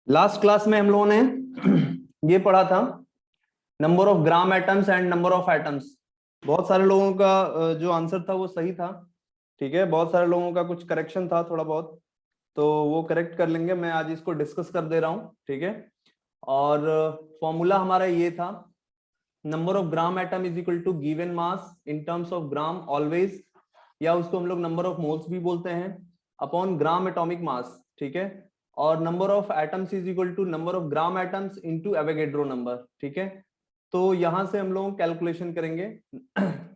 Last class में हम लोगों ने ये पढ़ा था number of gram atoms and number of atoms. बहुत सारे लोगों का जो आंसर था वो सही था। ठीक है, बहुत सारे लोगों का कुछ करेक्शन था थोड़ा बहुत, तो वो करेक्ट कर लेंगे। मैं आज इसको डिस्कस कर दे रहा हूँ, ठीक है। और फॉर्मूला हमारा ये था, number of gram atom is equal to given mass in terms of gram always, या उसको हम लोग नंबर ऑफ मोल्स भी बोलते हैं, अपॉन ग्राम एटॉमिक मास, ठीक है। और number of atoms is equal to number of gram atoms into Avogadro number, ठीक है। तो यहां से हम लोग कैलकुलेशन करेंगे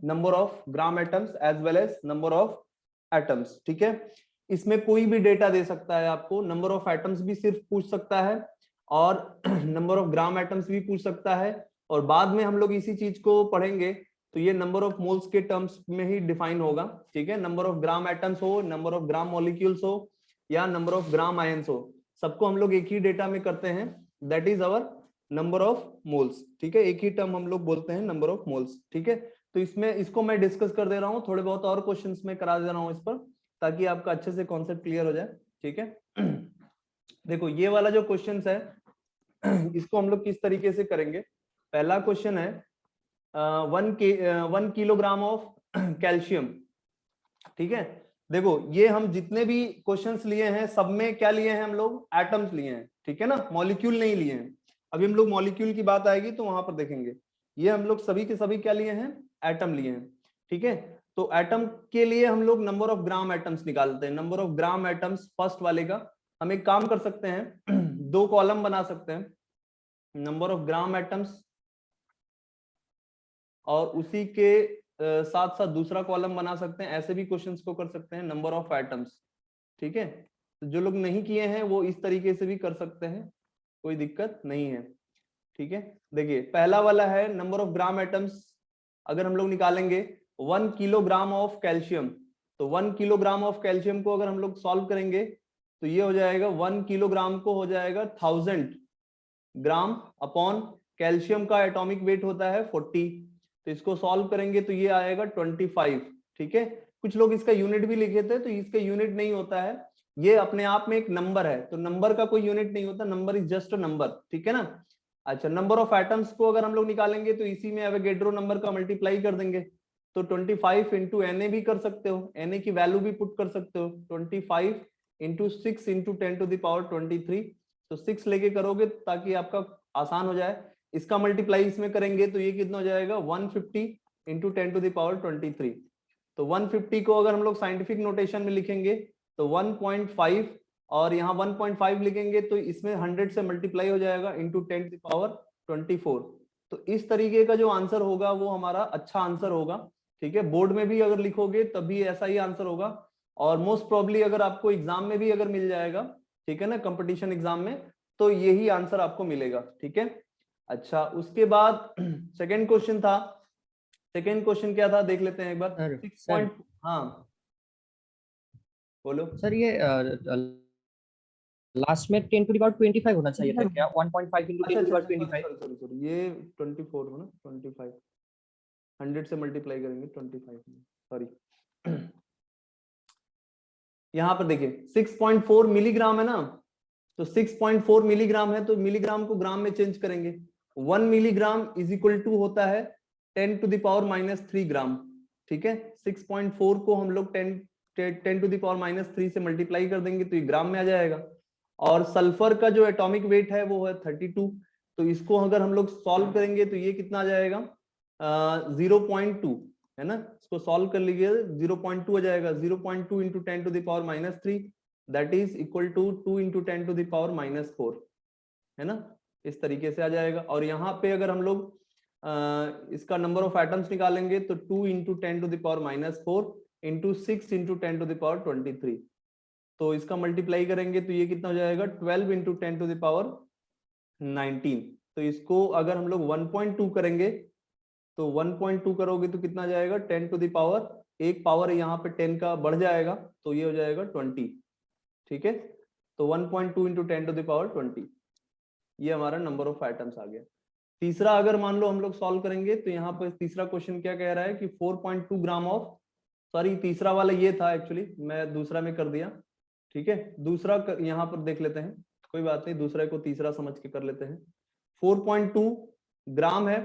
number of gram atoms as well as number of atoms, ठीक है। इसमें कोई भी डेटा दे सकता है आपको, नंबर ऑफ एटम्स भी सिर्फ पूछ सकता है और नंबर ऑफ ग्राम एटम्स भी पूछ सकता है। और बाद में हम लोग इसी चीज को पढ़ेंगे तो ये नंबर ऑफ मोल्स के टर्म्स में ही डिफाइन होगा, ठीक है। नंबर ऑफ ग्राम एटम्स हो, नंबर ऑफ ग्राम मॉलिक्यूल्स हो, या नंबर ऑफ ग्राम आयंस हो, सबको हम लोग एक ही डेटा में करते हैं, that is our number of moles, ठीक है। एक ही टर्म हम लोग बोलते हैं नंबर ऑफ मोल्स, ठीक है। तो इसमें इसको मैं डिस्कस कर दे रहा हूँ, थोड़े बहुत और क्वेश्चंस में करा दे रहा हूँ इस पर, ताकि आपका अच्छे से कॉन्सेप्ट क्लियर हो जाए, ठीक है। देखो ये वाला जो क्वेश्चन है इसको हम लोग किस तरीके से करेंगे। पहला क्वेश्चन है 1 किलोग्राम ऑफ कैल्शियम, ठीक है। देखो ये हम जितने भी क्वेश्चंस लिए हैं सब में क्या लिए हैं हम लोग, एटम्स लिए हैं, ठीक है ना, मॉलिक्यूल नहीं लिए हैं। अभी हम लोग मॉलिक्यूल की बात आएगी तो वहां पर देखेंगे। ये हम लोग सभी के सभी क्या लिए हैं, एटम लिए हैं, ठीक है। तो एटम के लिए हम लोग नंबर ऑफ ग्राम एटम्स निकालते हैं। Number of gram atoms first वाले का हम एक काम कर सकते हैं दो कॉलम बना सकते हैं, नंबर ऑफ ग्राम एटम्स, और उसी के साथ साथ दूसरा कॉलम बना सकते हैं। ऐसे भी क्वेश्चंस को कर सकते हैं नंबर ऑफ एटम्स, ठीक है। तो जो लोग नहीं किए हैं वो इस तरीके से भी कर सकते हैं, कोई दिक्कत नहीं है, ठीक है। देखिए पहला वाला है नंबर ऑफ ग्राम एटम्स, अगर हम लोग निकालेंगे 1 किलोग्राम ऑफ कैल्शियम, तो 1 किलोग्राम ऑफ कैल्शियम को अगर हम लोग सॉल्व करेंगे तो ये हो जाएगा 1 किलोग्राम को हो जाएगा 1000 ग्राम अपॉन कैल्शियम का एटॉमिक वेट होता है 40, तो इसको सॉल्व करेंगे तो ये आएगा 25, ठीक है। कुछ लोग इसका यूनिट भी लिखे थे, तो इसका यूनिट नहीं होता है, ये अपने आप में एक नंबर है, तो नंबर का कोई यूनिट नहीं होता, number is just a number, ठीक है ना। अच्छा, नंबर ऑफ एटम्स को अगर हम लोग निकालेंगे तो इसी में एवोगैड्रो नंबर का मल्टीप्लाई कर देंगे, तो 25 इंटू एन भी कर सकते हो, एन की वैल्यू भी पुट कर सकते हो, 25 इंटू 6 इंटू 10⁻23, तो 6 लेके करोगे ताकि आपका आसान हो जाए। इसका मल्टीप्लाई इसमें करेंगे तो ये कितना हो जाएगा 150 इंटू 10⁻23, तो 150 को अगर हम लोग साइंटिफिक नोटेशन में लिखेंगे तो 1.5, और यहाँ 1.5 लिखेंगे तो इसमें 100 से मल्टीप्लाई हो जाएगा इंटू 10⁻24। तो इस तरीके का जो आंसर होगा वो हमारा अच्छा आंसर होगा, ठीक है। बोर्ड में भी अगर लिखोगे तभी ऐसा ही आंसर होगा, और मोस्ट प्रोबेबली अगर आपको एग्जाम में भी अगर मिल जाएगा, ठीक है ना, कंपटीशन एग्जाम में, तो यही आंसर आपको मिलेगा, ठीक है। अच्छा, उसके बाद सेकंड क्वेश्चन था, सेकंड क्वेश्चन क्या था देख लेते हैं एक बार। सर 6 सर पॉइंट, हाँ बोलो। सर ये लास्ट में 10⁻25 होना चाहिए था क्या? 1.5 इंटू अच्छा टेन टू अच्छा पावर अच्छा, twenty sorry five sorry sorry sorry, ये 24 हो ना, 25 100 से मल्टीप्लाई करेंगे 25 में, सॉरी। यहाँ पर देखिए 6.4 मिलीग्राम है ना, तो 6.4 मिलीग्राम है तो मिलीग्राम को ग्राम में चेंज करेंगे। 1 मिलीग्राम इज इक्वल टू होता है 10⁻³ ग्राम, ठीक है। 6.4 को हम लोग 10⁻³ से मल्टीप्लाई कर देंगे तो ये ग्राम में आ जाएगा। और सल्फर का जो एटॉमिक वेट है वो है 32, तो इसको अगर हम लोग सॉल्व करेंगे तो ये कितना आ जाएगा 0.2, है ना। इसको सॉल्व कर लीजिए 0.2 हो जाएगा, 0.2 into 10⁻³ that is equal to 2 into 10⁻⁴, है ना। इस तरीके से आ जाएगा। और यहाँ पे अगर हम लोग इसका नंबर ऑफ एटम्स निकालेंगे तो 2 इंटू 10⁻⁴ इंटू 6 इंटू 10⁻23, तो इसका मल्टीप्लाई करेंगे तो ये कितना हो जाएगा 12 इंटू 10⁻19। तो इसको अगर हम लोग 1.2 करेंगे तो 1.2 करोगे तो कितना जाएगा 10⁻, एक पावर यहाँ पे 10 का बढ़ जाएगा तो ये हो जाएगा 20, ठीक है। तो 1.2 इंटू 10⁻20, ये हमारा नंबर ऑफ एटम्स आ गया। तीसरा अगर मान लो हम लोग सॉल्व करेंगे तो यहाँ पर तीसरा क्वेश्चन क्या कह रहा है कि 4.2 ग्राम ऑफ, सॉरी तीसरा वाला ये था एक्चुअली, मैं दूसरा में कर दिया, ठीक है। दूसरा यहाँ पर देख लेते हैं, कोई बात नहीं, दूसरे को तीसरा समझ के कर लेते हैं। 4.2 ग्राम है,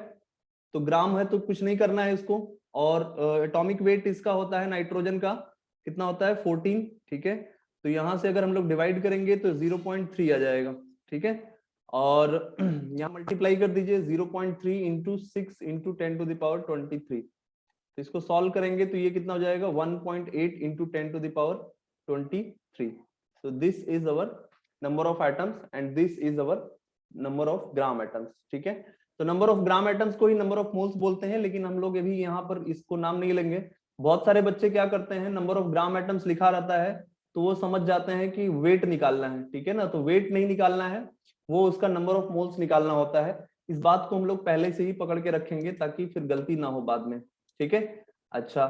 तो ग्राम है तो कुछ नहीं करना है इसको। और एटॉमिक वेट इसका होता है नाइट्रोजन का, कितना होता है 14, ठीक है। तो यहां से अगर हम लोग डिवाइड करेंगे तो 0.3 आ जाएगा, ठीक है। और यहाँ मल्टीप्लाई कर दीजिए, 0.3 इंटू 6 इंटू 10⁻23। तो इसको सॉल्व करेंगे तो ये कितना हो जाएगा 1.8 into 10⁻23। so this is our number of atoms and this is our number of gram atoms, ठीक है। तो नंबर ऑफ ग्राम एटम्स को ही नंबर ऑफ मोल्स बोलते हैं, लेकिन हम लोग अभी यहाँ पर इसको नाम नहीं लेंगे। बहुत सारे बच्चे क्या करते हैं, नंबर ऑफ ग्राम एटम्स लिखा रहता है तो वो समझ जाते हैं कि वेट निकालना है, ठीक है ना। तो वेट नहीं निकालना है, वो उसका नंबर ऑफ मोल्स निकालना होता है। इस बात को हम लोग पहले से ही पकड़ के रखेंगे ताकि फिर गलती ना हो बाद में, ठीक है। अच्छा,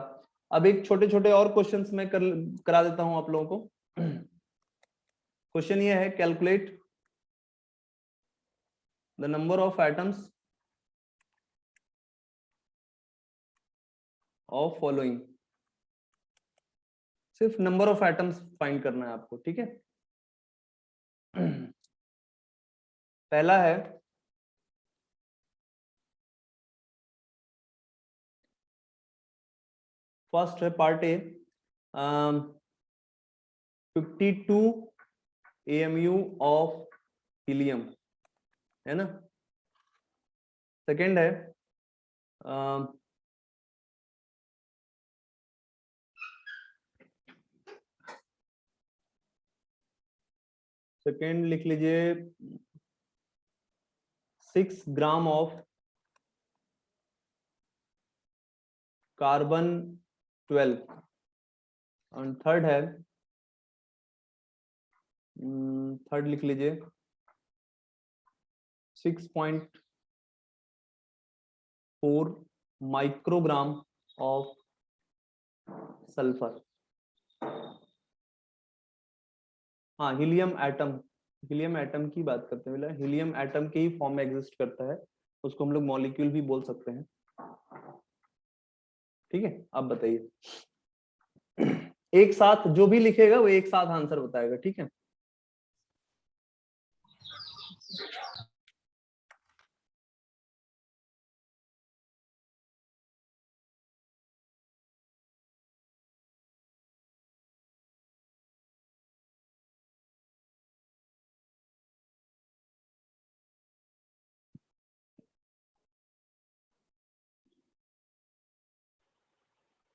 अब एक छोटे छोटे और क्वेश्चंस मैं करा देता हूं आप लोगों को। क्वेश्चन ये है, calculate the number of atoms of following. सिर्फ नंबर ऑफ एटम्स फाइंड करना है आपको, ठीक है। पहला है फर्स्ट है part A, 52 AMU of helium, है ना। सेकेंड है सेकेंड लिख लीजिए 6 ग्राम ऑफ कार्बन 12। और थर्ड है, थर्ड लिख लीजिए 6.4 माइक्रोग्राम ऑफ सल्फर। हाँ, हीलियम एटम, हीलियम एटम की बात करते हैं, मतलब हीलियम एटम के ही फॉर्म में एग्जिस्ट करता है, उसको हम लोग मॉलिक्यूल भी बोल सकते हैं, ठीक है। अब बताइए, एक साथ जो भी लिखेगा वो एक साथ आंसर बताएगा, ठीक है।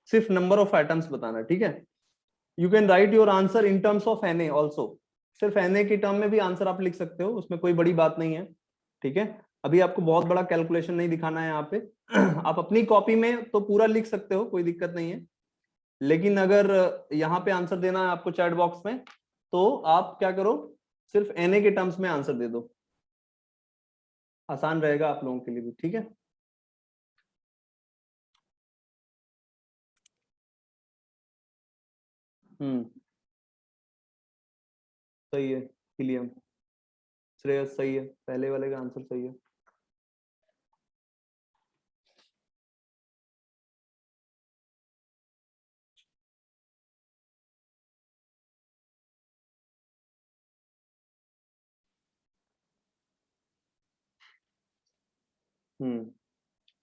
सिर्फ नंबर ऑफ एटम्स बताना, ठीक है। You can write your answer in terms of Na also. सिर्फ Na के टर्म में भी आंसर आप लिख सकते हो, उसमें कोई बड़ी बात नहीं है, ठीक है। अभी आपको बहुत बड़ा कैलकुलेशन नहीं दिखाना है यहाँ पे। आप अपनी कॉपी में तो पूरा लिख सकते हो, कोई दिक्कत नहीं है, लेकिन अगर यहाँ पे आंसर देना है आपको चैट बॉक्स में, तो आप क्या करो, सिर्फ Na के टर्म्स में आंसर दे दो, आसान रहेगा आप लोगों के लिए भी, ठीक है। सही है, हीलियम। श्रेयस सही है, पहले वाले का आंसर सही है।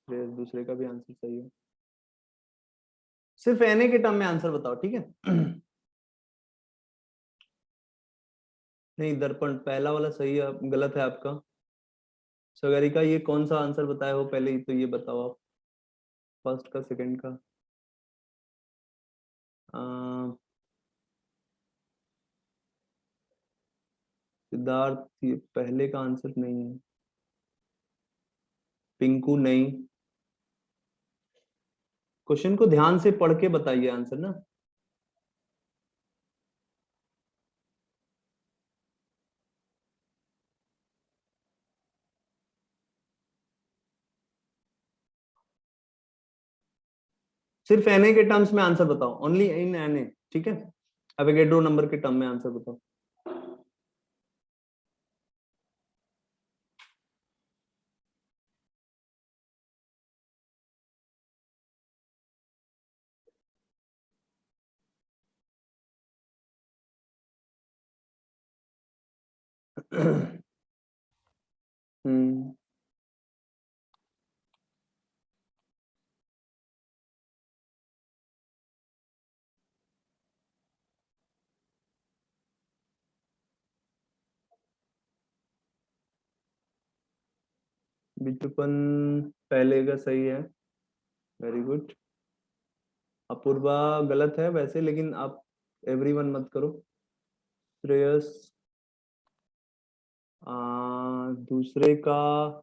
श्रेयस दूसरे का भी आंसर सही है। सिर्फ Na के टर्म में आंसर बताओ, ठीक है। नहीं, दर्पण पहला वाला सही है, गलत है आपका। सगरिका, ये कौन सा आंसर बताया हो पहले ही तो ये बताओ आप, फर्स्ट का सेकंड का। सिद्धार्थ, ये पहले का आंसर नहीं है। पिंकू नहीं। क्वेश्चन को ध्यान से पढ़ के बताइए आंसर ना। सिर्फ Na के टर्म्स में आंसर बताओ, ओनली इन Na, ठीक है। एवोगैड्रो नंबर के टर्म में आंसर बताओ। हम्म, बिटूपन पहले का सही है, वेरी गुड। अपूर्वा गलत है वैसे, लेकिन आप एवरीवन मत करो। श्रेयस दूसरे का,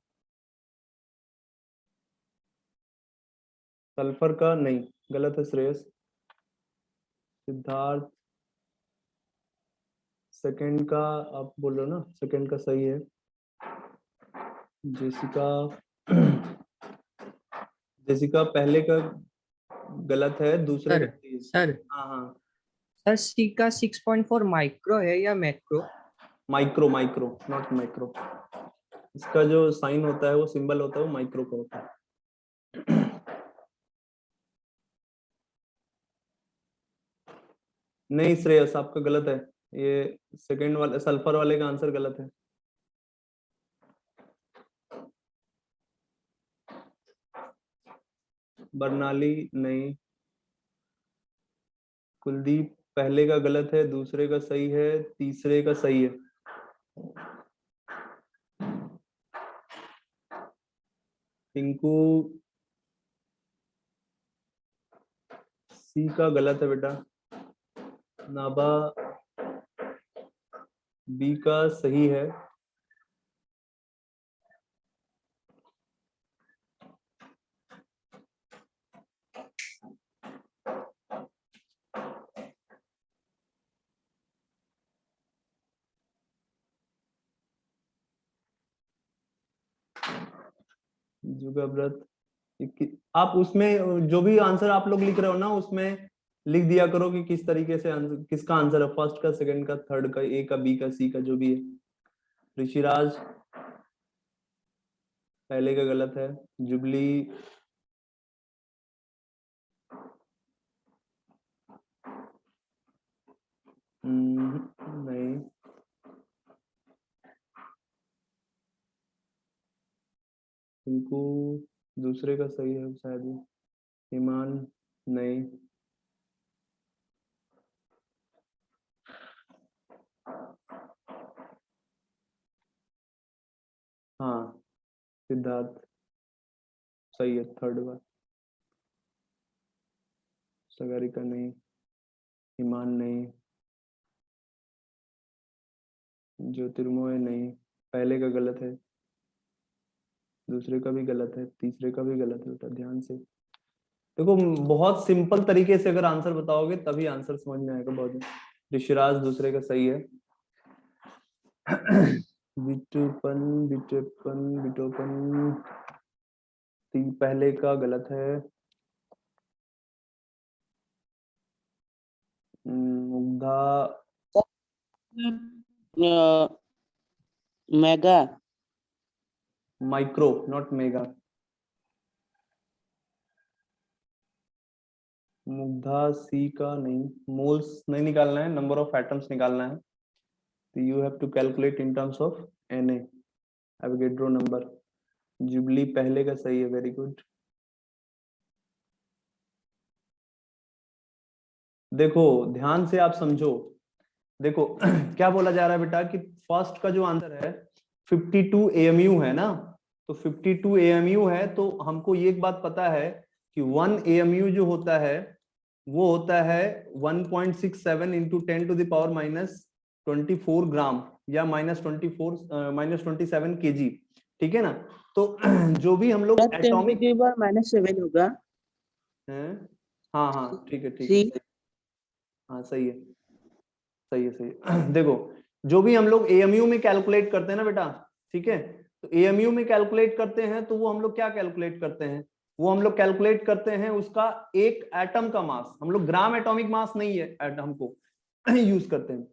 सल्फर का नहीं, गलत है श्रेयस। सिद्धार्थ सेकंड का, आप बोल रहे हो ना, सेकंड का सही है। जेसिका जेसिका पहले का गलत है, दूसरे का सर सही है। सर हाँ हाँ, सर सी का 6.4 माइक्रो है या macro? Micro micro not micro. इसका जो साइन होता है, वो सिंबल होता है, वो माइक्रो का होता है। नहीं श्रेयस, आपका गलत है। ये सेकंड वाले सल्फर वाले का आंसर गलत है। बर्नाली नहीं। कुलदीप पहले का गलत है, दूसरे का सही है, तीसरे का सही है। टिंकू सी का गलत है बेटा। नाबा बी का सही है। जुगा व्रत, आप उसमें जो भी आंसर आप लोग लिख रहे हो ना, उसमें लिख दिया करो कि किस तरीके से आंसर, किसका आंसर है, फर्स्ट का, सेकंड का, थर्ड का, ए का, बी का, सी का, जो भी है। ऋषिराज पहले का गलत है। जुबली नहीं। टिंकू दूसरे का सही है शायद। ईमान नहीं। हाँ सिद्धार्थ सही है, थर्ड बार। सगारिका नहीं। ईमान नहीं। ज्योतिर्मय नहीं, पहले का गलत है, दूसरे का भी गलत है, तीसरे का भी गलत है बेटा, ध्यान से देखो। बहुत सिंपल तरीके से अगर आंसर बताओगे तभी आंसर समझ में आएगा बहुत। ऋषिराज दूसरे का सही है। बिटूपन बिटोपन बिटोपन पहले का गलत है। Mugdha mega micro not mega. Mugdha सी का नहीं, मोल्स नहीं निकालना है, नंबर ऑफ एटम्स निकालना है। तो you have to calculate in terms of Na, Avogadro number. जुबली पहले का सही है, वेरी गुड। देखो ध्यान से आप समझो, देखो क्या बोला जा रहा है बेटा कि फर्स्ट का जो आंसर है 52 AMU है ना, तो 52 AMU है, तो हमको ये एक बात पता है कि 1 AMU जो होता है वो होता है 1.67 इंटू 10 to the power -24 ग्राम, या -27 kg, ठीक है ना। तो जो भी हम लोग एटॉमिक -7 होगा। हैं, हाँ हाँ ठीक है ठीक है, सी सही। हाँ सही है, सही है, सही है। देखो जो भी हम लोग AMU में कैलकुलेट करते हैं ना बेटा, ठीक है, तो AMU में कैलकुलेट करते हैं तो वो हम लोग क्या कैलकुलेट करते हैं, वो हम लोग कैलकुलेट करते हैं उसका एक एटम का मास। हम लोग ग्राम एटॉमिक मास नहीं है एटम को यूज करते हैं।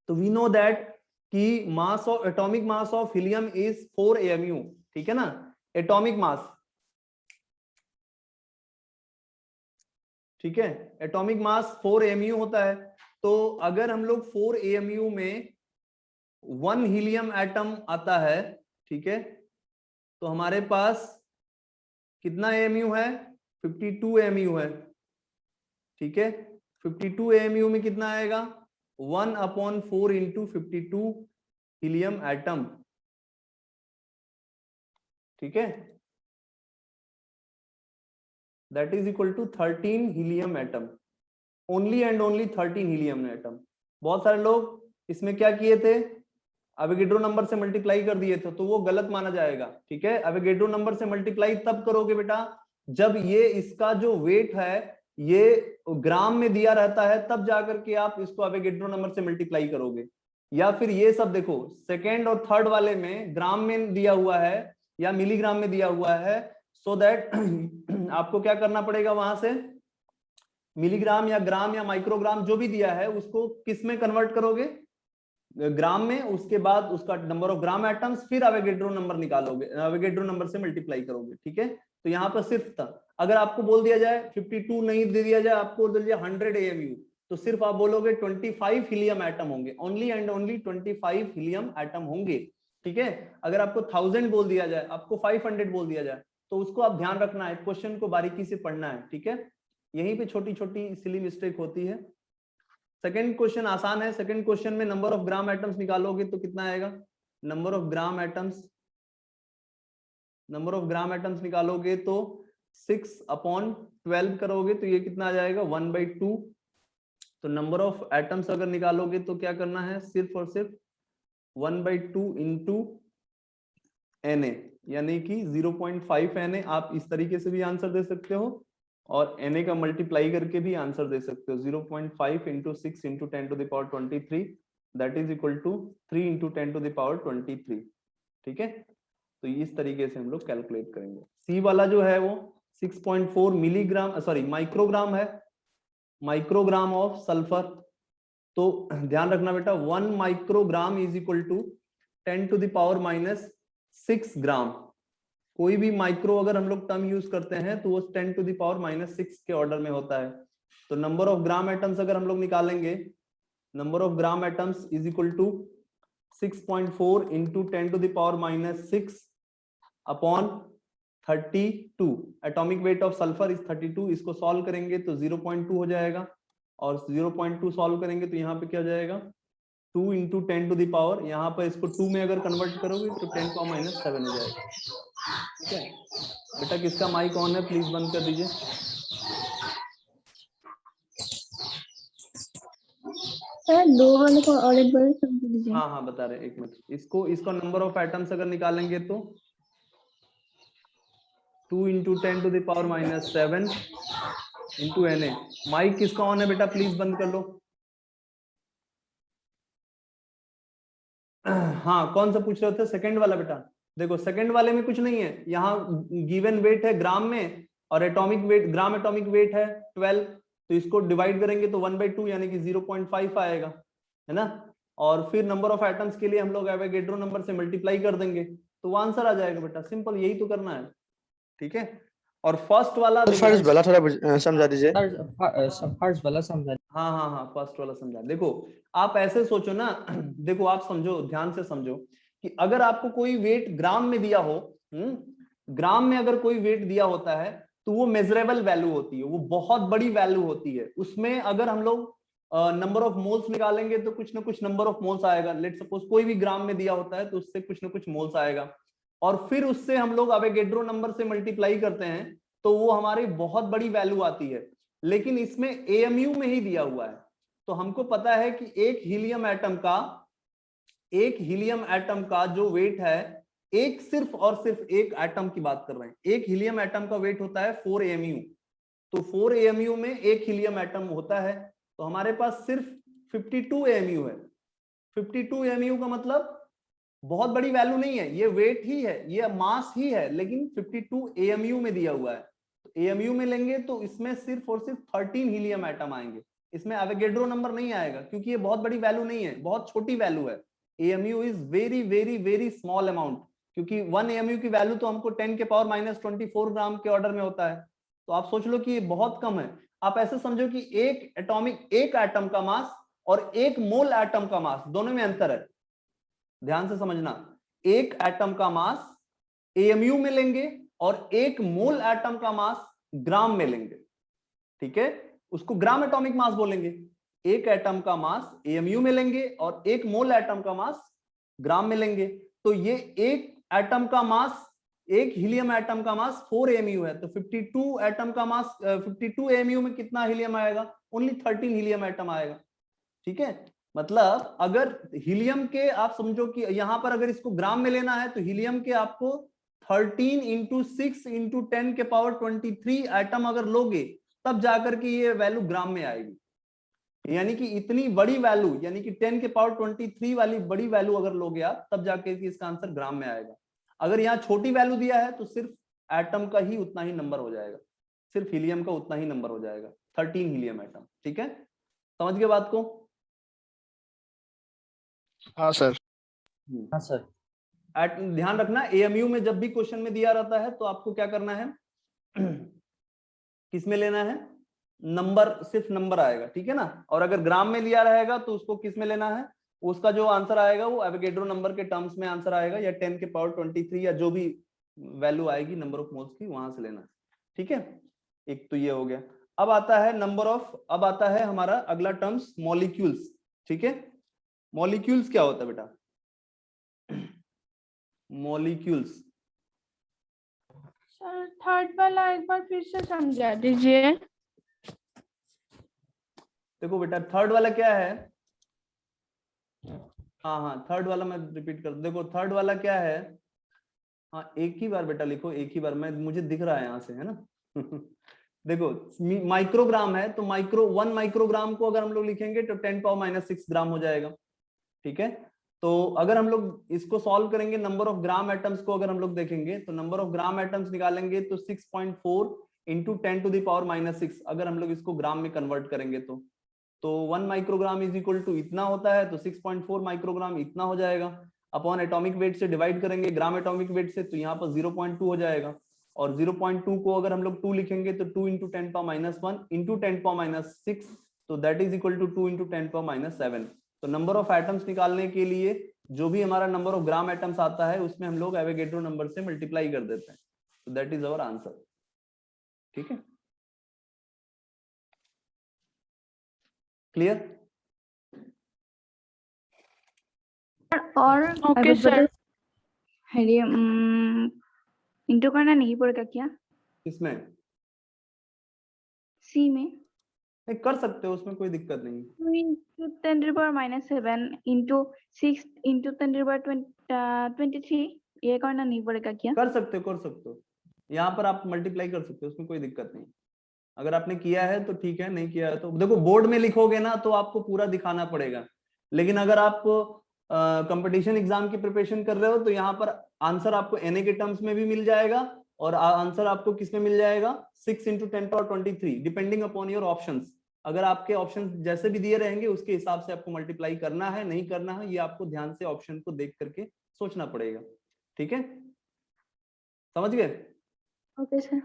तो वी नो दैट कि mass of atomic mass of helium is 4 AMU, ठीक है ना। एटॉमिक मास, ठीक है, एटॉमिक मास 4 AMU होता है। तो अगर हम लोग 4 AMU में 1 हीलियम एटम आता है, ठीक है, तो हमारे पास कितना एएमयू है, 52 एएमयू है, ठीक है। 52 एएमयू में कितना आएगा, 1/4 इंटू 52 हीलियम एटम, ठीक है, that is equal to 13 helium atom, only and only 13 helium atom. बहुत सारे लोग इसमें क्या किए थे, एवोगैड्रो नंबर से मल्टीप्लाई कर दिए थे, तो वो गलत माना जाएगा, ठीक है। एवोगैड्रो नंबर से मल्टीप्लाई तब करोगे बेटा जब ये इसका जो वेट है ये ग्राम में दिया रहता है, तब जाकर के आप इसको एवोगैड्रो नंबर से मल्टीप्लाई करोगे। या फिर ये सब देखो सेकेंड और थर्ड वाले में ग्राम में दिया हुआ है या मिलीग्राम में दिया हुआ है, सो दैट आपको क्या करना पड़ेगा, वहां से मिलीग्राम या ग्राम या माइक्रोग्राम जो भी दिया है उसको किस में कन्वर्ट करोगे, ग्राम में, उसके बाद उसका नंबर ऑफ ग्राम एटम्स, फिर एवोगैड्रो नंबर निकालोगे, एवोगैड्रो नंबर से मल्टीप्लाई करोगे, ठीक है। तो यहाँ पर सिर्फ था, अगर आपको बोल दिया जाए 52 नहीं दे दिया जाए, आपको दे दिया 100 एएमयू, तो सिर्फ आप बोलोगे 25 हीलियम एटम होंगे, only and only 25 helium atom होंगे, ठीक है। अगर आपको 1000 बोल दिया जाए, आपको 500 बोल दिया जाए, तो उसको आप ध्यान रखना है, क्वेश्चन को बारीकी से पढ़ना है, ठीक है। यहीं पे छोटी छोटी सिली मिस्टेक होती है। सेकंड क्वेश्चन आसान है, सेकंड क्वेश्चन में नंबर ऑफ ग्राम एटम्स निकालोगे तो कितना आएगा, number of gram atoms, number of gram atoms निकालोगे तो 6/12 करोगे तो ये कितना आ जाएगा 1/2। तो नंबर ऑफ एटम्स अगर निकालोगे तो क्या करना है, सिर्फ और सिर्फ 1/2 इंटू Na, यानी कि 0.5 Na। आप इस तरीके से भी आंसर दे सकते हो और Na का मल्टीप्लाई करके भी आंसर दे सकते हो, 0.5 into 6 into 10 to the power 23, that is equal to 3 into 10 to the power 23, ठीक है। तो इस तरीके से हम लोग कैलकुलेट करेंगे। सी वाला जो है वो 6.4 मिलीग्राम सॉरी माइक्रोग्राम है, माइक्रोग्राम ऑफ सल्फर। तो ध्यान रखना बेटा 1 microgram is equal to 10 to the power -6 gram. कोई भी माइक्रो अगर हम लोग टर्म यूज करते हैं तो वो 10 टू द पावर -6 के ऑर्डर में होता है। तो नंबर ऑफ ग्राम एटम्स अगर हम लोग निकालेंगे, number of gram atoms is equal to 6.4 into 10 to the power -6 upon 32। Atomic weight of sulphur is 32। इसको सॉल्व करेंगे तो 0.2 हो जाएगा और 0.2 सॉल्व करेंगे तो यहाँ पे क्या हो जाएगा 2 इंटू 10 टू द पावर, यहाँ पर इसको 2 में अगर कन्वर्ट करोगे तो 10 का -7 हो जाएगा, ठीक है। बेटा किसका माइक ऑन है प्लीज बंद कर दीजिए। दो वाले को और एक बार समझ लीजिए। हाँ हाँ बता रहे, एक मिनट। इसको नंबर ऑफ एटम्स अगर निकालेंगे तो 2 into 10 to the power -7 into Na। Mic किसका ऑन है बेटा प्लीज बंद कर लो। हाँ कौन सा पूछ रहे थे, सेकंड वाला बेटा। देखो सेकंड वाले में कुछ नहीं है, यहाँ गिवन वेट है ग्राम में और atomic weight, gram atomic weight है 12, तो इसको डिवाइड करेंगे तो 1/2 यानी कि 0.5 आएगा, है ना। और फिर नंबर ऑफ एटम्स के लिए हम लोग एवोगैड्रो नंबर से मल्टीप्लाई कर देंगे तो वो आंसर आ जाएगा बेटा, सिंपल, यही तो करना है, ठीक है। और फर्स्ट वाला फर्स्ट वाला थोड़ा समझा दीजिए। फर्स्ट वाला समझा। हाँ हाँ हाँ फर्स्ट वाला समझा। देखो आप ऐसे सोचो ना, देखो आप समझो, ध्यान से समझो कि अगर आपको कोई वेट ग्राम में दिया हो, ग्राम में अगर कोई वेट दिया होता है तो वो मेजरेबल वैल्यू होती है, वो बहुत बड़ी वैल्यू होती है। उसमें अगर हम लोग नंबर ऑफ मोल्स निकालेंगे तो कुछ ना कुछ नंबर ऑफ मोल्स आएगा। लेट सपोज कोई भी ग्राम में दिया होता है तो उससे कुछ ना कुछ मोल्स आएगा और फिर उससे हम लोग एवोगैड्रो नंबर से मल्टीप्लाई करते हैं तो वो हमारी बहुत बड़ी वैल्यू आती है। लेकिन इसमें एएमयू में ही दिया हुआ है, तो हमको पता है कि एक हीलियम एटम का जो वेट है, एक सिर्फ और सिर्फ एक एटम की बात कर रहे हैं, एक हीलियम एटम का वेट होता है 4 AMU। तो 4 AMU में एक हीलियम एटम होता है, तो हमारे पास सिर्फ 52 AMU है। 52 AMU का मतलब बहुत बड़ी वैल्यू नहीं है, ये वेट ही है, ये मास ही है, लेकिन 52 AMU में दिया हुआ है। तो AMU में लेंगे तो इसमें सिर्फ और सिर्फ 13 हीलियम एटम आएंगे, इसमें एवोगैड्रो नंबर नहीं आएगा क्योंकि ये बहुत बड़ी वैल्यू नहीं है, बहुत छोटी वैल्यू है। AMU is very very very small amount, क्योंकि 1 AMU की वैल्यू तो हमको 10 के पावर -24 ग्राम के ऑर्डर में होता है। तो आप सोच लो कि ये बहुत कम है। आप ऐसे समझो कि एक एटम का मास और एक मोल एटम का मास, दोनों में अंतर है। ध्यान से समझना, एक एटम का मास एएमयू में लेंगे और एक मोल एटम का मास ग्राम में लेंगे, ठीक है, उसको ग्राम एटॉमिक मास बोलेंगे। एक एटम का मास एएमयू में लेंगे और एक मोल एटम का मास ग्राम में लेंगे। तो ये एक एटम का मास, एक हीलियम एटम का मास 4 एएमयू है, तो 52 एटम का मास 52 एएमयू में कितना हीलियम आएगा? ओनली 13 हीलियम एटम आएगा, ठीक है। मतलब अगर हीलियम के आप समझो कि यहां पर अगर इसको ग्राम में लेना है तो हीलियम के आपको 13 इंटू 6 इंटू 10 के पावर 23 एटम अगर लोगे तब जाकर के ये वैल्यू ग्राम में आएगी। यानी कि इतनी बड़ी वैल्यू, यानी कि 10 के पावर 23 वाली बड़ी वैल्यू अगर लोगे आप तब जाकर के इसका आंसर ग्राम में आएगा। अगर यहाँ छोटी वैल्यू दिया है तो सिर्फ एटम का ही उतना ही नंबर हो जाएगा, सिर्फ हीलियम का उतना ही नंबर हो जाएगा, 13 हीलियम एटम, ठीक है। समझ गए बात को? हाँ सर। हाँ सर। ध्यान रखना, एएमयू में जब भी क्वेश्चन में दिया रहता है तो आपको क्या करना है, किस में लेना है, नंबर, सिर्फ नंबर आएगा, ठीक है ना। और अगर ग्राम में लिया रहेगा तो उसको किस में लेना है, उसका जो आंसर आएगा वो एवोगैड्रो नंबर के टर्म्स में आंसर आएगा, या 10 के पावर 23 या जो भी वैल्यू आएगी नंबर ऑफ मोल्स की वहां से लेना है, ठीक है। एक तो ये हो गया। अब आता है नंबर ऑफ, अब आता है हमारा अगला टर्म्स मॉलिक्यूल्स, ठीक है। मॉलिक्यूल्स क्या होता है बेटा? मॉलिक्यूल्स, सर थर्ड वाला एक बार फिर से समझा दीजिए। देखो बेटा थर्ड वाला क्या है, हाँ थर्ड वाला मैं रिपीट कर, देखो थर्ड वाला क्या है, हाँ एक ही बार बेटा लिखो, एक ही बार, मैं मुझे दिख रहा है यहाँ से, है ना। देखो माइक्रोग्राम है तो 1 माइक्रोग्राम को अगर हम लोग लिखेंगे तो 10⁻⁻6 ग्राम हो जाएगा, ठीक है। तो अगर हम लोग इसको सॉल्व करेंगे, नंबर ऑफ ग्राम एटम्स को अगर हम लोग देखेंगे तो नंबर ऑफ ग्राम एटम्स निकालेंगे तो 6.4 इंटू 10⁻⁻6 अगर हम लोग इसको ग्राम में कन्वर्ट करेंगे तो 1 माइक्रोग्राम इज इक्वल टू इतना होता है, तो 6.4 माइक्रोग्राम इतना हो जाएगा। अपॉन एटॉमिक वेट से डिवाइड करेंगे ग्राम एटॉमिक वेट से, तो यहाँ पर 0.2 हो जाएगा, और 0.2 को अगर हम लोग 2 लिखेंगे तो 2 इंटू 10⁻1 इंटू 10⁻6, तो that is equal to 2 into 10⁻7। तो नंबर ऑफ एटम्स निकालने के लिए जो भी हमारा नंबर ऑफ ग्राम एटम्स आता है उसमें हम लोग एवोगैड्रो नंबर से मल्टीप्लाई कर देते हैं, तो दैट इज अवर आंसर, ठीक है। क्लियर? और ओके सर। हेरी इंटू करना नहीं पड़ेगा क्या इसमें सी में? नहीं कर सकते हो, उसमें कोई दिक्कत नहीं। 2 into 10⁻⁻7 into 6 into 10⁻23 ये करना नहीं पड़ेगा क्या? कर सकते हो, यहाँ पर आप मल्टीप्लाई कर सकते हो, उसमें कोई दिक्कत नहीं। अगर आपने किया है तो ठीक है, नहीं किया है तो देखो बोर्ड में लिखोगे ना तो आपको पूरा दिखाना पड़ेगा, लेकिन अगर आप कंपटीशन एग्जाम की प्रिपरेशन कर रहे हो तो यहाँ पर आंसर आपको एनए के टर्म्स में भी मिल जाएगा, और आंसर आपको किस में मिल जाएगा, 6 into 10⁻23 depending upon your options. अगर आपके ऑप्शंस जैसे भी दिए रहेंगे उसके हिसाब से आपको मल्टीप्लाई करना है, नहीं करना है, ये आपको ध्यान से ऑप्शन को देख करके सोचना पड़ेगा, ठीक है। समझ गए? Okay sir.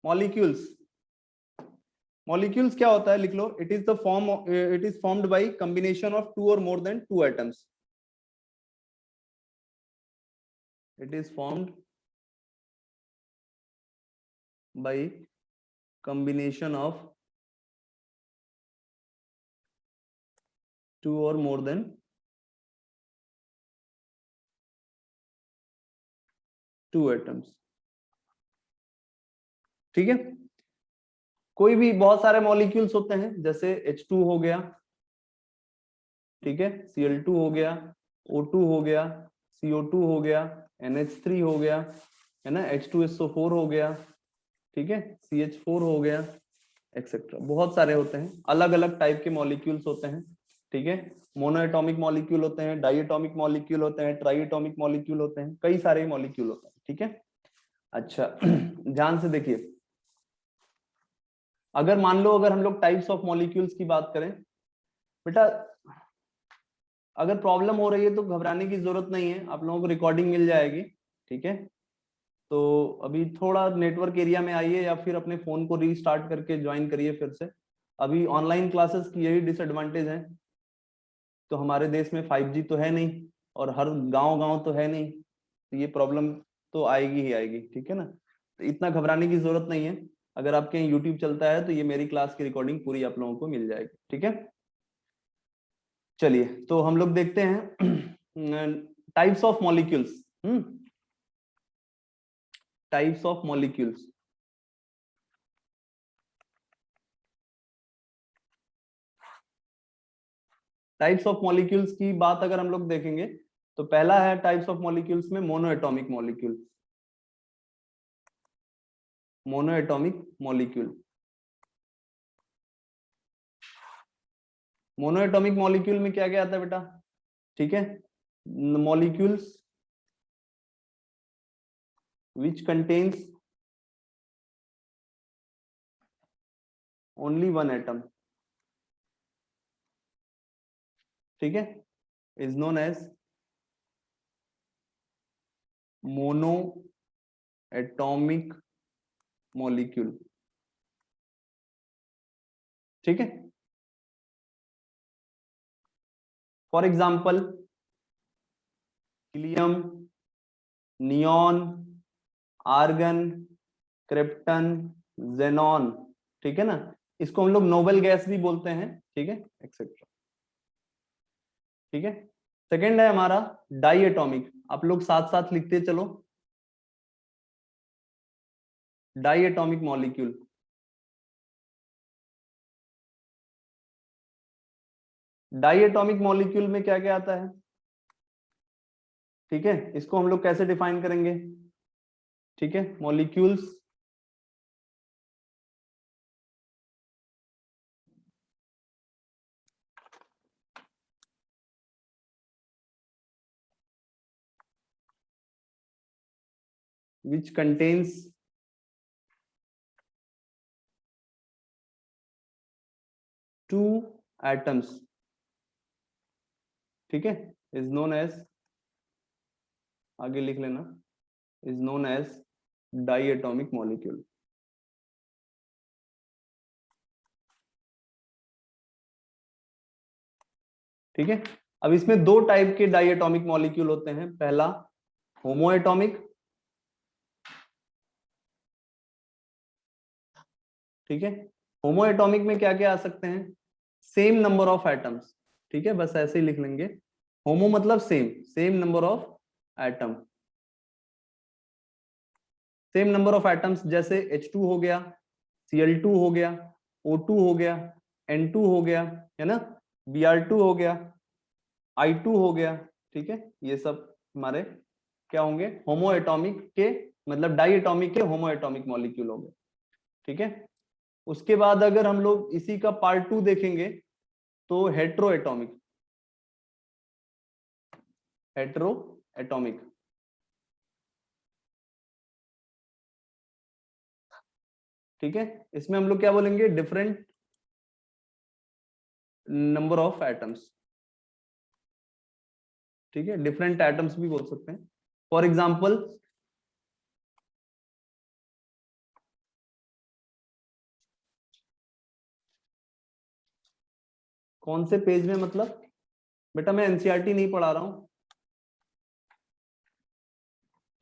मॉलिक्यूल्स, मॉलिक्यूल्स क्या होता है लिख लो, it is the form, it is formed by combination of 2 और more than 2 atoms. It is formed by combination of 2 or more than 2 atoms, ठीक है। कोई भी बहुत सारे मॉलिक्यूल्स होते हैं, जैसे H2 हो गया, ठीक है, Cl2 हो गया, O2 हो गया, CO2 हो गया, NH3 हो गया, है ना, H2SO4 हो गया, ठीक है, CH4 हो गया, एक्सेट्रा। बहुत सारे होते हैं, अलग अलग टाइप के मॉलिक्यूल्स होते हैं, ठीक है। मोनोएटॉमिक मॉलिक्यूल होते हैं, डाइएटॉमिक मॉलिक्यूल होते हैं, ट्राइएटॉमिक मॉलिक्यूल होते हैं, कई सारे मॉलिक्यूल होते हैं, ठीक है। अच्छा ध्यान से देखिए, अगर मान लो अगर हम लोग टाइप्स ऑफ मॉलिक्यूल्स की बात करें बेटा, अगर प्रॉब्लम हो रही है तो घबराने की जरूरत नहीं है, आप लोगों को रिकॉर्डिंग मिल जाएगी, ठीक है। तो अभी थोड़ा नेटवर्क एरिया में आइए या फिर अपने फोन को रीस्टार्ट करके ज्वाइन करिए फिर से। अभी ऑनलाइन क्लासेस की यही डिसएडवांटेज है, तो हमारे देश में 5G तो है नहीं और हर गांव तो है नहीं, तो ये प्रॉब्लम तो आएगी ही आएगी, ठीक है ना। तो इतना घबराने की जरूरत नहीं है, अगर आपके यहाँ यूट्यूब चलता है तो ये मेरी क्लास की रिकॉर्डिंग पूरी आप लोगों को मिल जाएगी, ठीक है। चलिए तो हम लोग देखते हैं types of molecules. Types of molecules. Types of molecules की बात अगर हम लोग देखेंगे तो पहला है टाइप्स ऑफ मॉलिक्यूल्स में monoatomic molecule. Monoatomic molecule. Monoatomic molecule में क्या क्या आता है बेटा, ठीक है, molecules which contains only one atom, ठीक है, is known as monoatomic molecule, ठीक है। For example helium, neon, argon, krypton, xenon, ठीक है ना, इसको हम लोग नोबल गैस भी बोलते हैं, ठीक है, एक्सेट्रा, ठीक है। सेकेंड है हमारा डाई एटॉमिक, आप लोग साथ साथ लिखते चलो, diatomic molecule. Diatomic molecule में क्या क्या आता है, ठीक है, इसको हम लोग कैसे डिफाइन करेंगे, ठीक है, molecules which contains two atoms, ठीक है, is known as, आगे लिख लेना, is known as diatomic molecule, ठीक है। अब इसमें दो टाइप के डाइएटॉमिक मॉलिक्यूल होते हैं, पहला होमोएटॉमिक, ठीक है, होमोएटॉमिक में क्या क्या आ सकते हैं, सेम नंबर ऑफ एटम्स, ठीक है, बस ऐसे ही लिख लेंगे, होमो मतलब same, same number of atom, same number of atoms, जैसे H2 हो गया, Cl2 हो गया, O2 हो गया, N2 हो गया, है ना, Br2 हो गया, I2 हो गया, ठीक है, ये सब हमारे क्या होंगे, होमोएटॉमिक के, मतलब डाइएटॉमिक के होमोएटॉमिक मॉलिक्यूल हो गए, ठीक है। उसके बाद अगर हम लोग इसी का पार्ट 2 देखेंगे तो हेट्रोएटॉमिक, हेट्रोएटॉमिक, ठीक है, इसमें हम लोग क्या बोलेंगे, डिफरेंट नंबर ऑफ एटम्स, ठीक है, डिफरेंट एटम्स भी बोल सकते हैं। फॉर एग्जाम्पल कौन से पेज में, मतलब बेटा मैं एनसीईआरटी नहीं पढ़ा रहा हूं,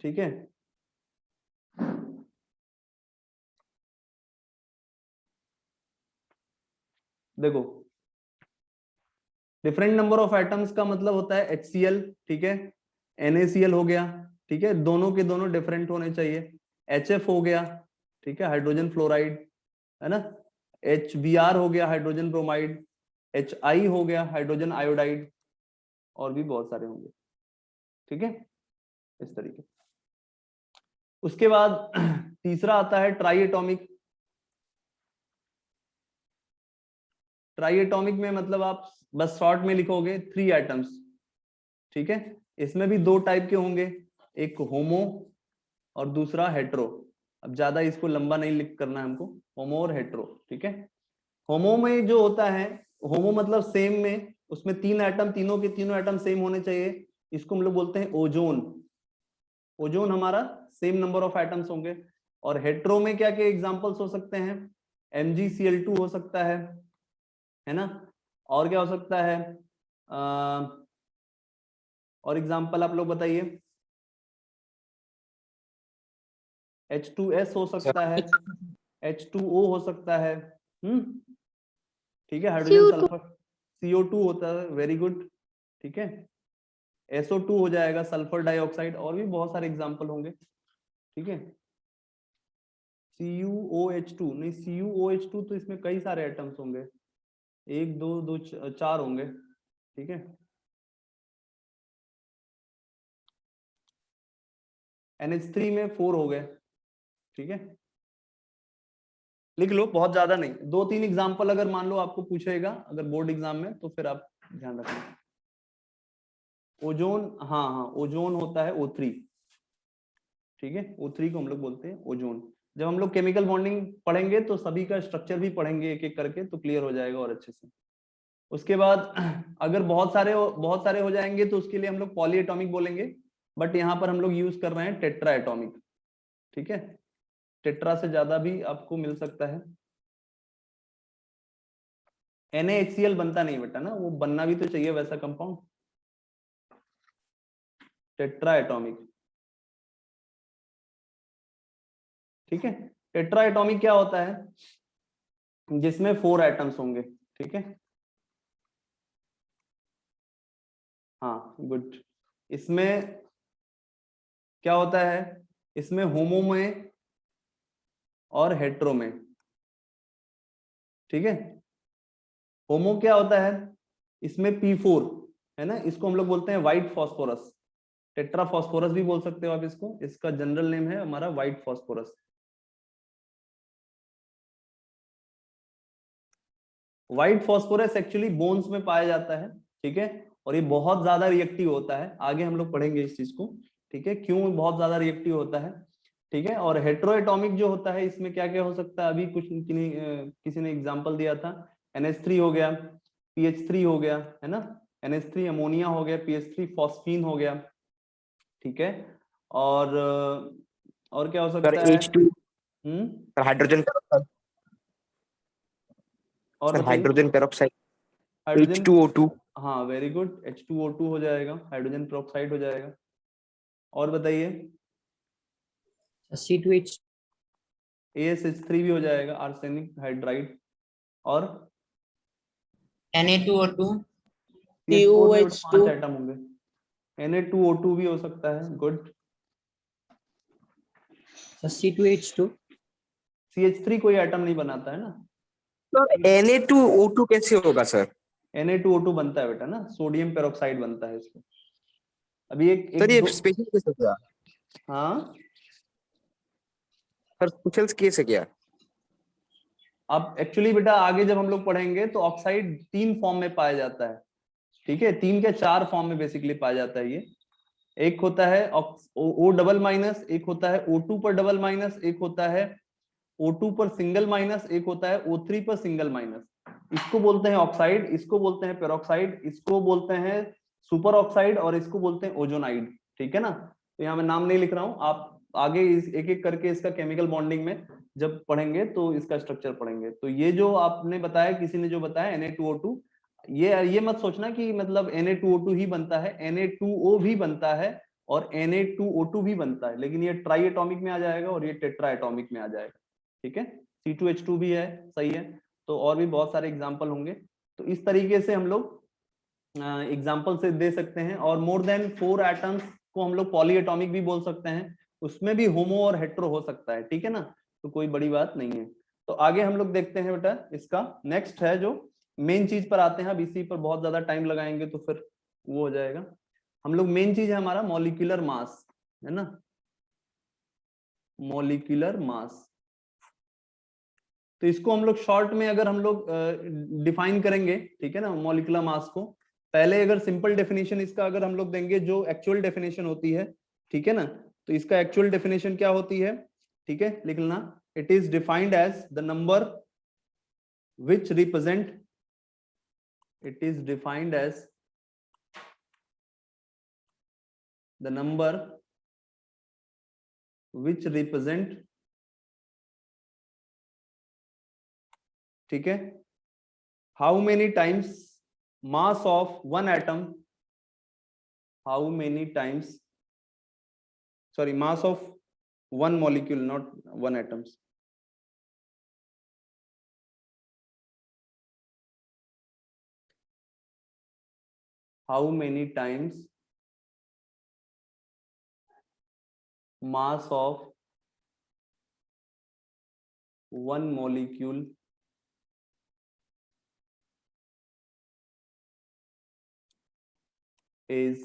ठीक है, देखो डिफरेंट नंबर ऑफ एटम्स का मतलब होता है HCl, ठीक है, NaCl हो गया, ठीक है, दोनों के दोनों डिफरेंट होने चाहिए, HF हो गया, ठीक है, हाइड्रोजन फ्लोराइड, है ना, HBr हो गया, हाइड्रोजन ब्रोमाइड, HI हो गया, हाइड्रोजन आयोडाइड, और भी बहुत सारे होंगे, ठीक है, इस तरीके। उसके बाद तीसरा आता है ट्राइएटॉमिक। ट्राइएटॉमिक में मतलब आप बस शॉर्ट में लिखोगे 3 एटम्स, ठीक है, इसमें भी 2 टाइप के होंगे, एक होमो और दूसरा हेट्रो। अब ज्यादा इसको लंबा नहीं लिख करना है हमको, होमो और हेट्रो, ठीक है। होमो में जो होता है, होमो मतलब सेम में, उसमें 3 एटम, तीनों के तीनों एटम सेम होने चाहिए, इसको हम लोग बोलते हैं ओजोन। ओजोन हमारा सेम नंबर ऑफ एटम्स होंगे। और हेट्रो में क्या क्या एग्जांपल्स हो सकते हैं, MgCl2 हो सकता है ना, और क्या हो सकता है, और एग्जांपल आप लोग बताइए। H2S हो सकता है, H2O हो सकता है, ठीक है, हाइड्रोजन CO2 सल्फर, CO2 होता है, वेरी गुड, ठीक है, SO2 हो जाएगा, सल्फर डाइऑक्साइड, और भी बहुत सारे एग्जांपल होंगे, ठीक है। CuOH2 नहीं, CuOH2 तो इसमें कई सारे एटम्स होंगे, 1 2 2 4 होंगे, ठीक है। NH3 में 4 हो गए, ठीक है, लिख लो, बहुत ज्यादा नहीं, 2-3 एग्जांपल अगर मान लो आपको पूछेगा अगर बोर्ड एग्जाम में, तो फिर आप ध्यान रखना। ओजोन, हाँ हाँ, ओजोन होता है O3, ठीक है, O3 को हम लोग बोलते हैं ओजोन। जब हम लोग केमिकल बॉन्डिंग पढ़ेंगे तो सभी का स्ट्रक्चर भी पढ़ेंगे एक एक करके, तो क्लियर हो जाएगा और अच्छे से। उसके बाद अगर बहुत सारे हो जाएंगे तो उसके लिए हम लोग पॉली एटॉमिक बोलेंगे, बट यहाँ पर हम लोग यूज कर रहे हैं टेट्रा एटॉमिक, ठीक है, टेट्रा से ज्यादा भी आपको मिल सकता है। NaHCl बनता नहीं बेटा ना, वो बनना भी तो चाहिए वैसा कंपाउंड, टेट्रा एटॉमिक, ठीक है। टेट्रा एटॉमिक क्या होता है, जिसमें 4 एटम्स होंगे, ठीक है, हाँ गुड। इसमें क्या होता है, इसमें होमो में और हेट्रो में, ठीक है। होमो क्या होता है, इसमें P4 है ना, इसको हम लोग बोलते हैं व्हाइट फॉस्फोरस, टेट्रा फॉस्फोरस भी बोल सकते हो आप इसको, इसका जनरल नेम है हमारा white phosphorus. White phosphorus actually bones में पाया जाता है, ठीक है, और ये बहुत ज्यादा रिएक्टिव होता है, आगे हम लोग पढ़ेंगे इस चीज को, ठीक है, क्यों बहुत ज्यादा रिएक्टिव होता है, ठीक है। और हेट्रोएटॉमिक जो होता है, इसमें क्या क्या हो सकता है, अभी कुछ किसी ने एग्जांपल दिया था, NH3 हो गया, PH3 हो गया, है ना, NH3 अमोनिया हो गया, PH3 फॉस्फीन हो गया, ठीक है। और क्या हो सकता है, H2 हाइड्रोजन पेरोक्साइड, और सर बताइए। हाइड्रोजन पेरोक्साइड हाइड्रोजन, H2O2, हाँ वेरी गुड, H2O2 हो जाएगा, हाइड्रोजन पेरोक्साइड हो जाएगा। और बताइए। C2H, ASH3 भी हो जाएगा, आर्सेनिक हाइड्राइड। और Na2O2 CH4 में 5 COH2 एटम होंगे, Na2O2 भी हो सकता है, गुड। C2H2, CH3 कोई एटम नहीं बनाता है ना, Na2O2 कैसे होगा सर? Na2O2 बनता है बेटा ना, सोडियम पेरोक्साइड बनता है इसको। अभी एक सर एक ये दो, स्पेशल केस है क्या? हाँ सर स्पेशल केस है क्या? अब एक्चुअली बेटा आगे जब हम लोग पढ़ेंगे तो ऑक्साइड 3 फॉर्म में पाया जाता है, ठीक है, 3 के 4 फॉर्म में बेसिकली पाया जाता है ये। एक होता है O डबल माइनस, एक होता है O2 पर डबल माइनस, एक होता है O2 पर सिंगल माइनस, एक होता है O3 पर सिंगल माइनस। इसको बोलते हैं ऑक्साइड, इसको बोलते हैं पेरोक्साइड, इसको बोलते हैं सुपर ऑक्साइड, और इसको बोलते हैं ओजोनाइड, ठीक है ना। तो यहाँ मैं नाम नहीं लिख रहा हूं, आप आगे एक एक करके इसका केमिकल बॉन्डिंग में जब पढ़ेंगे तो इसका स्ट्रक्चर पढ़ेंगे। तो ये जो आपने बताया, किसी ने जो बताया Na2O2, ये मत सोचना कि मतलब Na2O2 ही बनता है, Na2O भी बनता है और Na2O2 भी बनता है, लेकिन ये ट्राई एटॉमिक में आ जाएगा और ये टेट्रा एटॉमिक में आ जाएगा, ठीक है। C2H2 भी है, सही है। तो और भी बहुत सारे एग्जाम्पल होंगे, तो इस तरीके से हम लोग एग्जाम्पल से दे सकते हैं। और मोर देन 4 एटम्स को हम लोग पॉली एटॉमिक भी बोल सकते हैं, उसमें भी होमो और हेट्रो हो सकता है, ठीक है ना, तो कोई बड़ी बात नहीं है। तो आगे हम लोग देखते हैं बेटा, इसका नेक्स्ट है जो मेन चीज पर आते हैं, अब इसी पर बहुत ज्यादा टाइम लगाएंगे तो फिर वो हो जाएगा। हम लोग मेन चीज है हमारा मॉलिक्यूलर मास, है ना, मॉलिक्यूलर मास। तो इसको हम लोग शॉर्ट में अगर हम लोग डिफाइन करेंगे, ठीक है ना, मॉलिक्यूलर मास को, पहले अगर सिंपल डेफिनेशन इसका अगर हम लोग देंगे, जो एक्चुअल डेफिनेशन होती है, ठीक है ना, तो इसका एक्चुअल डेफिनेशन क्या होती है, ठीक है, लिख लेना। It is defined as the number which represent, it is defined as the number which represent, ठीक है, how many times mass of one atom, how many times, sorry, mass of one molecule, not one atoms. How many times mass of one molecule is